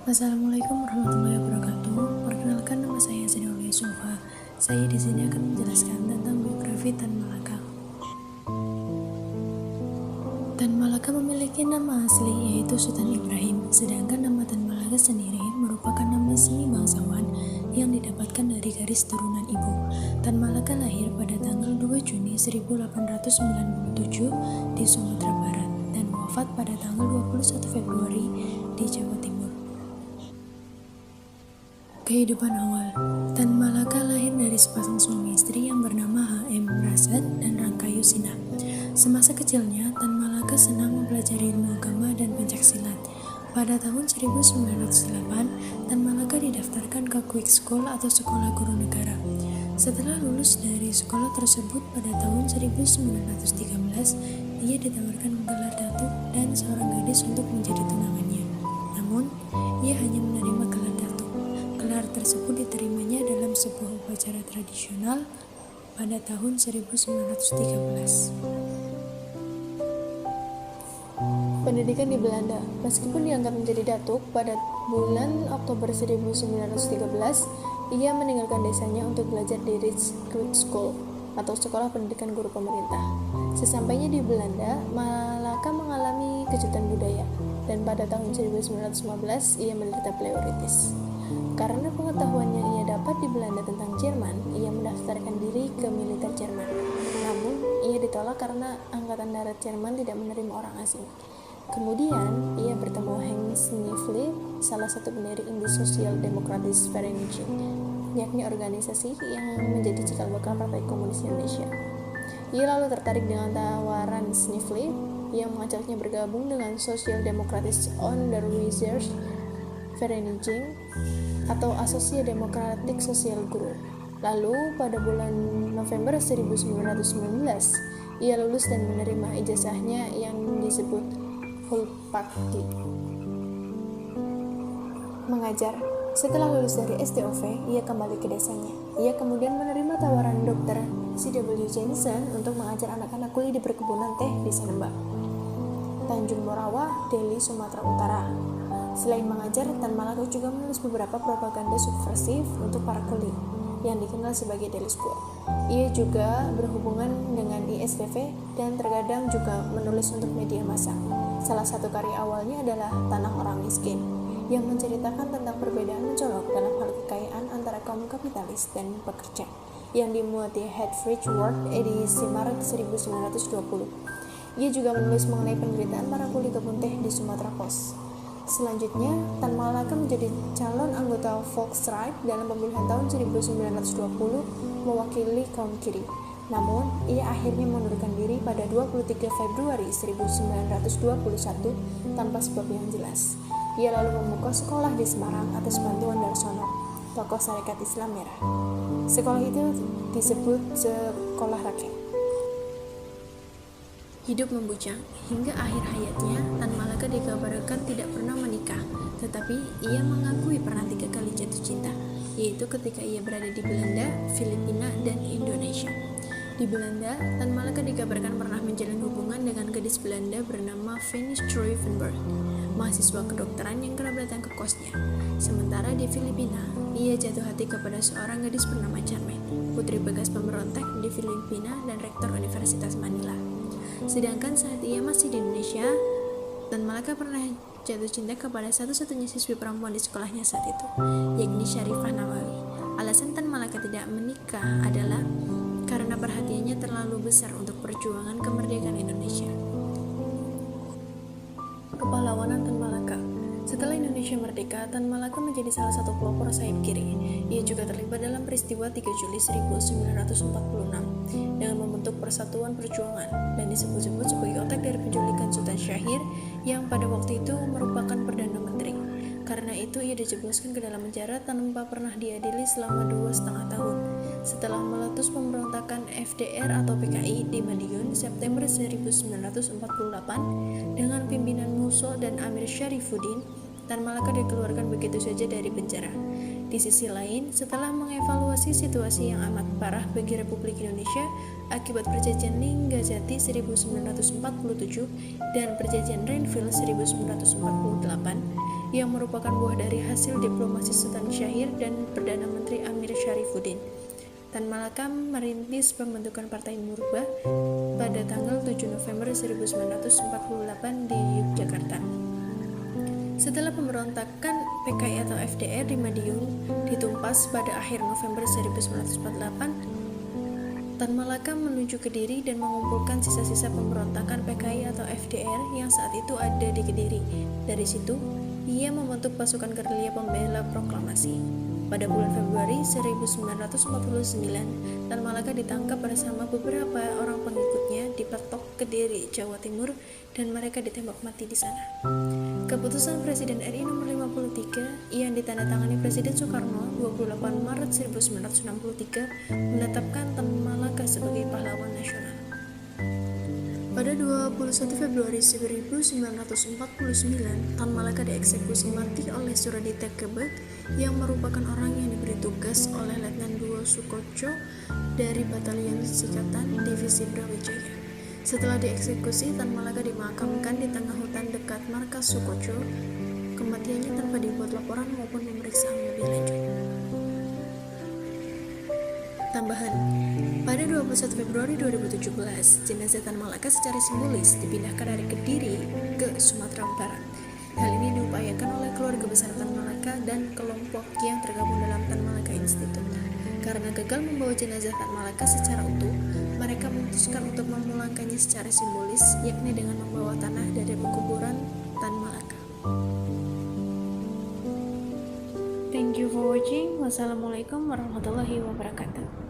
Assalamualaikum warahmatullahi wabarakatuh. Perkenalkan, nama saya Zinaulia Sofa. Saya di sini akan menjelaskan tentang biografi Tan Malaka. Tan Malaka memiliki nama asli yaitu Sultan Ibrahim, sedangkan nama Tan Malaka sendiri merupakan nama semi bangsawan yang didapatkan dari garis turunan ibu. Tan Malaka lahir pada tanggal 2 Juni 1897 di Sumatera Barat dan wafat pada tanggal 21 Februari di Jawa Timur. Kehidupan awal. Tan Malaka lahir dari sepasang suami istri yang bernama H.M. Prasad dan Rangkayu Sinah. Semasa kecilnya, Tan Malaka senang mempelajari ilmu agama dan pencaksilat. Pada tahun 1908, Tan Malaka didaftarkan ke Quick School atau Sekolah Guru Negara. Setelah lulus dari sekolah tersebut pada tahun 1913, ia ditawarkan gelar datuk dan seorang gadis untuk menjadi tunangannya. Namun, ia hanya menerima gelar datuk. Gelar tersebut diterimanya dalam sebuah upacara tradisional pada tahun 1913. Pendidikan di Belanda. Meskipun dianggap menjadi datuk, pada bulan Oktober 1913, ia meninggalkan desanya untuk belajar di Rijkskwijk School atau Sekolah Pendidikan Guru Pemerintah. Sesampainya di Belanda, Malaka mengalami kejutan budaya, dan pada tahun 1915 ia menderita pleuritis. Karena pengetahuannya ia dapat di Belanda tentang Jerman, ia mendaftarkan diri ke militer Jerman. Namun, ia ditolak karena Angkatan Darat Jerman tidak menerima orang asing. Kemudian, ia bertemu Henk Sniffle, salah satu pendiri Indie Social Democratische Vereniging, yakni organisasi yang menjadi cikal bakal Partai Komunis Indonesia. Ia lalu tertarik dengan tawaran Sniffle yang mengajaknya bergabung dengan Social Democratische Onderwijzers Vereniging atau Asosiasi Demokratik Sosial Guru. Lalu pada bulan November 1919, ia lulus dan menerima ijazahnya yang disebut Hulpakti. Mengajar. Setelah lulus dari STOV, ia kembali ke desanya. Ia kemudian menerima tawaran Dr. C.W. Jensen untuk mengajar anak-anak kuli di perkebunan teh di Sanemba, Tanjung Morawa, Deli, Sumatera Utara. Selain mengajar, Tan Malaka juga menulis beberapa propaganda subversif untuk para kuli yang dikenal sebagai Daily School. Ia juga berhubungan dengan ISTV dan terkadang juga menulis untuk media massa. Salah satu karya awalnya adalah Tanah Orang Miskin, yang menceritakan tentang perbedaan mencolok dalam hal kekayaan antara kaum kapitalis dan pekerja, yang dimuat di Headfridge World edisi Maret 1920. Ia juga menulis mengenai penderitaan para kuli kebun teh di Sumatera Pos. Selanjutnya, Tan Malaka menjadi calon anggota Volksraad dalam pemilihan tahun 1920 mewakili kaum kiri. Namun, ia akhirnya mengundurkan diri pada 23 Februari 1921 tanpa sebab yang jelas. Ia lalu membuka sekolah di Semarang atas bantuan Darsono, tokoh Sarekat Islam Merah. Sekolah itu disebut Sekolah Rakyat. Hidup membujang. Hingga akhir hayatnya, Tan Malaka dikabarkan tidak pernah menikah, tetapi ia mengakui pernah 3 kali jatuh cinta, yaitu ketika ia berada di Belanda, Filipina, dan Indonesia. Di Belanda, Tan Malaka dikabarkan pernah menjalin hubungan dengan gadis Belanda bernama Venus Truivenberg, mahasiswa kedokteran yang kerap datang ke kosnya. Sementara di Filipina, ia jatuh hati kepada seorang gadis bernama Charmaine, putri bekas pemberontak di Filipina dan rektor Universitas Manila. Sedangkan saat ia masih di Indonesia, Tan Malaka pernah jatuh cinta kepada satu-satunya siswi perempuan di sekolahnya saat itu, yakni Syarifah Nawawi. Alasan Tan Malaka tidak menikah adalah karena perhatiannya terlalu besar untuk perjuangan kemerdekaan Indonesia. Kepahlawanan Tan Malaka. Setelah Indonesia merdeka, Tan Malaka menjadi salah satu pelopor sayap kiri. Ia juga terlibat dalam peristiwa 3 Juli 1946 dengan membentuk Persatuan Perjuangan dan disebut-sebut sebagai otak dari penculikan Sultan Syahir yang pada waktu itu merupakan Perdana Menteri. Karena itu ia dijebloskan ke dalam penjara tanpa pernah diadili selama 2,5 tahun. Setelah meletus pemberontakan FDR atau PKI di Madiun September 1948 dengan pimpinan Musso dan Amir Syarifuddin, Tan Malaka dikeluarkan begitu saja dari penjara. Di sisi lain, setelah mengevaluasi situasi yang amat parah bagi Republik Indonesia akibat Perjanjian Linggajati 1947 dan Perjanjian Renville 1948, yang merupakan buah dari hasil diplomasi Sultan Syahir dan Perdana Menteri Amir Syarifuddin. Tan Malaka merintis pembentukan Partai Murubah pada tanggal 7 November 1948 di Yogyakarta. Setelah pemberontakan PKI atau FDR di Madiun ditumpas pada akhir November 1948, Tan Malaka menuju Kediri dan mengumpulkan sisa-sisa pemberontakan PKI atau FDR yang saat itu ada di Kediri. Dari situ, ia membentuk pasukan gerilya pembela proklamasi. Pada bulan Februari 1949, Tan Malaka ditangkap bersama beberapa orang pengikutnya di Petok, Kediri, Jawa Timur, dan mereka ditembak mati di sana. Keputusan Presiden RI nomor 53 yang ditandatangani Presiden Soekarno 28 Maret 1963 menetapkan Tan Malaka sebagai pahlawan nasional. Pada 21 Februari 1949, Tan Malaka dieksekusi mati oleh Suradita Kebek yang merupakan orang yang diberi tugas oleh Letnan II Sukoco dari Batalion Sikatan Divisi Brawijaya. Setelah dieksekusi, Tan Malaka dimakamkan di tengah hutan dekat markas Sukoco. Kematiannya tanpa dibuat laporan maupun pemeriksaan lebih lanjut. Tambahan, pada 21 Februari 2017, jenazah Tan Malaka secara simbolis dipindahkan dari Kediri ke Sumatera Barat. Hal ini diupayakan oleh keluarga besar Tan Malaka dan kelompok yang tergabung dalam Tan Malaka Institute. Karena gagal membawa jenazah Tan Malaka secara utuh, mereka memutuskan untuk memulangkannya secara simbolis, yakni dengan membawa tanah dari pekuburan Tan Malaka. Thank you for watching. Wassalamualaikum warahmatullahi wabarakatuh.